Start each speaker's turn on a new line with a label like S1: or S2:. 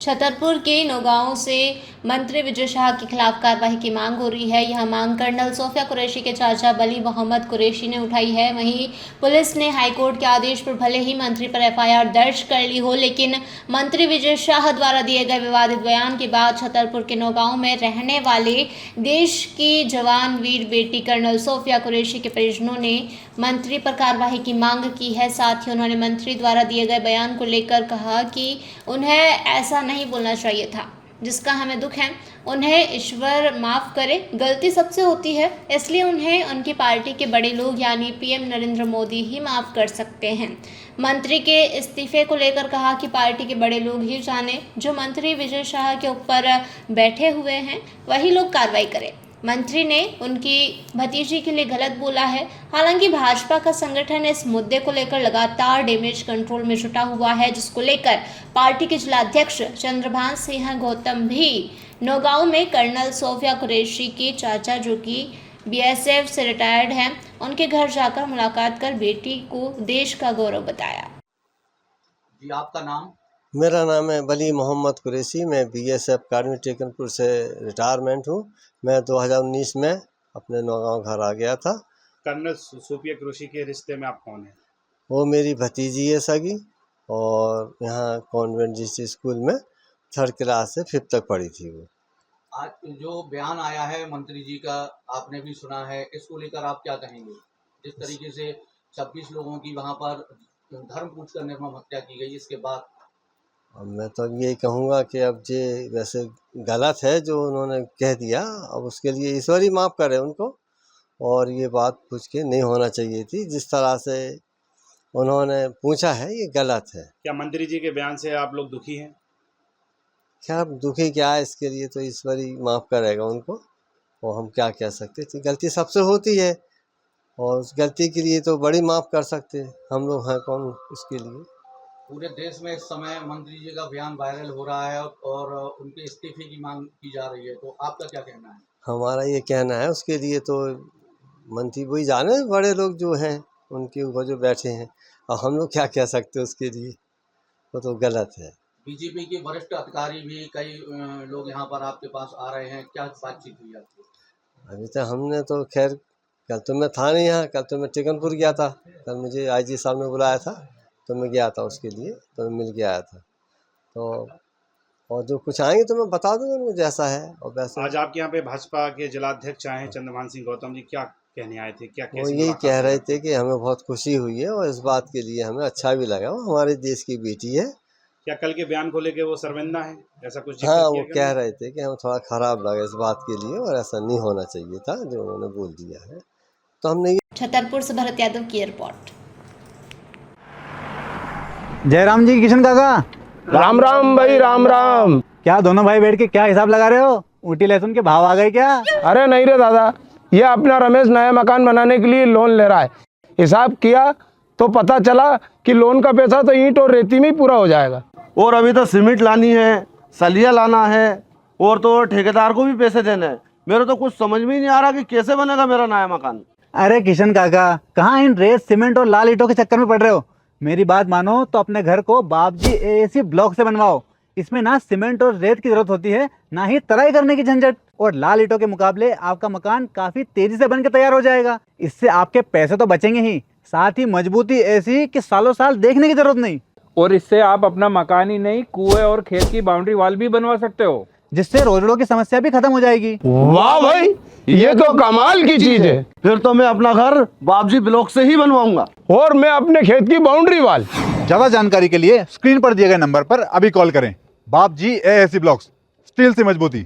S1: छतरपुर के नौगांव से मंत्री विजय शाह के खिलाफ कार्रवाई की मांग हो रही है। यह मांग कर्नल सोफिया कुरैशी के चाचा बली मोहम्मद कुरैशी ने उठाई है। वहीं पुलिस ने हाईकोर्ट के आदेश पर भले ही मंत्री पर एफआईआर दर्ज कर ली हो, लेकिन मंत्री विजय शाह द्वारा दिए गए विवादित बयान के बाद छतरपुर के नौगांव में रहने वाले देश की जवान वीर बेटी कर्नल सोफिया कुरैशी के परिजनों ने मंत्री पर कार्रवाई की मांग की है। साथ ही उन्होंने मंत्री द्वारा दिए गए बयान को लेकर कहा कि उन्हें ऐसा नहीं बोलना चाहिए था, जिसका हमें दुख है। उन्हें ईश्वर माफ़ करे, गलती सबसे होती है, इसलिए उन्हें उनकी पार्टी के बड़े लोग यानी पीएम नरेंद्र मोदी ही माफ़ कर सकते हैं। मंत्री के इस्तीफे को लेकर कहा कि पार्टी के बड़े लोग ही जाने, जो मंत्री विजय शाह के ऊपर बैठे हुए हैं वही लोग कार्रवाई करें। मंत्री ने उनकी भतीजी के लिए गलत बोला है। हालांकि भाजपा का संगठन इस मुद्दे को लेकर लगातार डैमेज कंट्रोल में जुटा हुआ है, जिसको लेकर पार्टी के जिलाध्यक्ष चंद्रभान सिंह गौतम भी नौगांव में कर्नल सोफिया कुरैशी के चाचा, जो कि बीएसएफ से रिटायर्ड हैं, उनके घर जाकर मुलाकात कर बेटी को देश का गौरव बताया।
S2: जी, आपका नाम?
S3: मेरा नाम है बली मोहम्मद कुरैशी। मैं बीएसएफ अकादमी टेकनपुर से रिटायरमेंट हूँ। मैं 2019 में अपने नौगांव घर आ गया था।
S4: कर्नल सोफिया कुरैशी के रिश्ते में आप कौन हैं?
S3: वो मेरी भतीजी है सगी, और यहाँ कॉन्वेंट जिस स्कूल में 3rd क्लास से 5th तक पढ़ी थी वो।
S2: आज जो बयान आया है मंत्री जी का, आपने भी सुना है, इसको लेकर आप क्या कहेंगे? जिस तरीके से 26 लोगों की वहाँ पर धर्म पूछ कर निर्मम हत्या की गई, इसके बाद
S3: अब मैं तो अब यही कहूँगा कि अब ये वैसे गलत है जो उन्होंने कह दिया, अब उसके लिए ईश्वर ही माफ़ करे उनको। और ये बात पूछ के नहीं होना चाहिए थी, जिस तरह से उन्होंने पूछा है ये गलत है।
S4: क्या मंत्री जी के बयान से आप लोग दुखी हैं?
S3: क्या दुखी क्या है, इसके लिए तो ईश्वर ही माफ़ करेगा उनको, और हम क्या कह सकते थे। गलती सबसे होती है, और उस गलती के लिए तो बड़ी माफ़ कर सकते हैं, हम लोग हैं कौन इसके लिए।
S2: पूरे देश में इस समय मंत्री जी का बयान वायरल हो रहा है और उनके इस्तीफे की मांग की जा रही है, तो आपका क्या कहना है?
S3: हमारा ये कहना है उसके लिए तो मंत्री वही जाने, बड़े लोग जो हैं उनके ऊपर जो बैठे हैं, और हम लोग क्या कह सकते हैं उसके लिए, वो तो गलत है।
S2: बीजेपी के वरिष्ठ अधिकारी भी कई लोग यहाँ पर आपके पास आ रहे हैं, क्या बातचीत हुई आपकी?
S3: अभी तक हमने तो खैर, कल तो मैं था नहीं यहाँ, कल तो मैं टेकनपुर गया था। कल मुझे आईजी साहब ने बुलाया था, तो मैं गया था उसके लिए, तो मैं मिल के आया था। तो और जो कुछ आएंगे तो मैं बता दूंगा उनको जैसा है और वैसा।
S4: आज आपके यहाँ पे भाजपा के जिलाध्यक्ष आए हैं चंद्रभान सिंह गौतम जी, क्या कहने आए थे? क्या
S3: वो यही कह रहे थे कि हमें बहुत खुशी हुई है, और इस बात के लिए हमें अच्छा भी लगा। वो हमारे देश की बेटी है।
S4: क्या कल के बयान को लेके वो शर्मिंदा है, ऐसा कुछ?
S3: हाँ, वो कह रहे थे कि हमें थोड़ा खराब लगा इस बात के लिए, और ऐसा नहीं होना चाहिए था जो उन्होंने बोल दिया है। तो हमने
S1: छतरपुर से भरत यादव की रिपोर्ट।
S5: जयराम जी, किशन काका,
S6: राम राम भाई, राम राम।
S5: क्या दोनों भाई बैठ के क्या हिसाब लगा रहे हो? ऊटी लहसुन के भाव आ गए क्या?
S6: अरे नहीं रे दादा, ये अपना रमेश नया मकान बनाने के लिए लोन ले रहा है। हिसाब किया तो पता चला कि लोन का पैसा तो ईंट और रेती में ही पूरा हो जाएगा,
S7: और अभी तो सीमेंट लानी है, सलिया लाना है, और तो ठेकेदार को भी पैसे देने हैं। मेरे तो कुछ समझ में ही नहीं आ रहा कि कैसे बनेगा मेरा नया मकान।
S5: अरे किशन काका, कहाँ इन रेत सीमेंट और लाल ईंटों के चक्कर में पड़ रहे हो? मेरी बात मानो तो अपने घर को बाबजी एएसी ब्लॉक से बनवाओ। इसमें ना सीमेंट और रेत की जरूरत होती है, ना ही तराई करने की झंझट, और लाल ईंटों के मुकाबले आपका मकान काफी तेजी से बनकर तैयार हो जाएगा। इससे आपके पैसे तो बचेंगे ही, साथ ही मजबूती ऐसी कि सालों साल देखने की जरूरत नहीं।
S8: और इससे आप अपना मकान ही नहीं, कुएं और खेत की बाउंड्री वॉल भी बनवा सकते हो,
S5: जिससे रोजड़ों की समस्या भी खत्म हो जाएगी।
S6: वाह भाई, ये तो कमाल की चीज है।
S7: फिर तो मैं अपना घर बाबजी ब्लॉक से ही बनवाऊंगा,
S6: और मैं अपने खेत की बाउंड्री वाल।
S5: ज्यादा जानकारी के लिए स्क्रीन पर दिए गए नंबर पर अभी कॉल करें। बाबजी एएसी ब्लॉक्स, स्टील से मजबूती।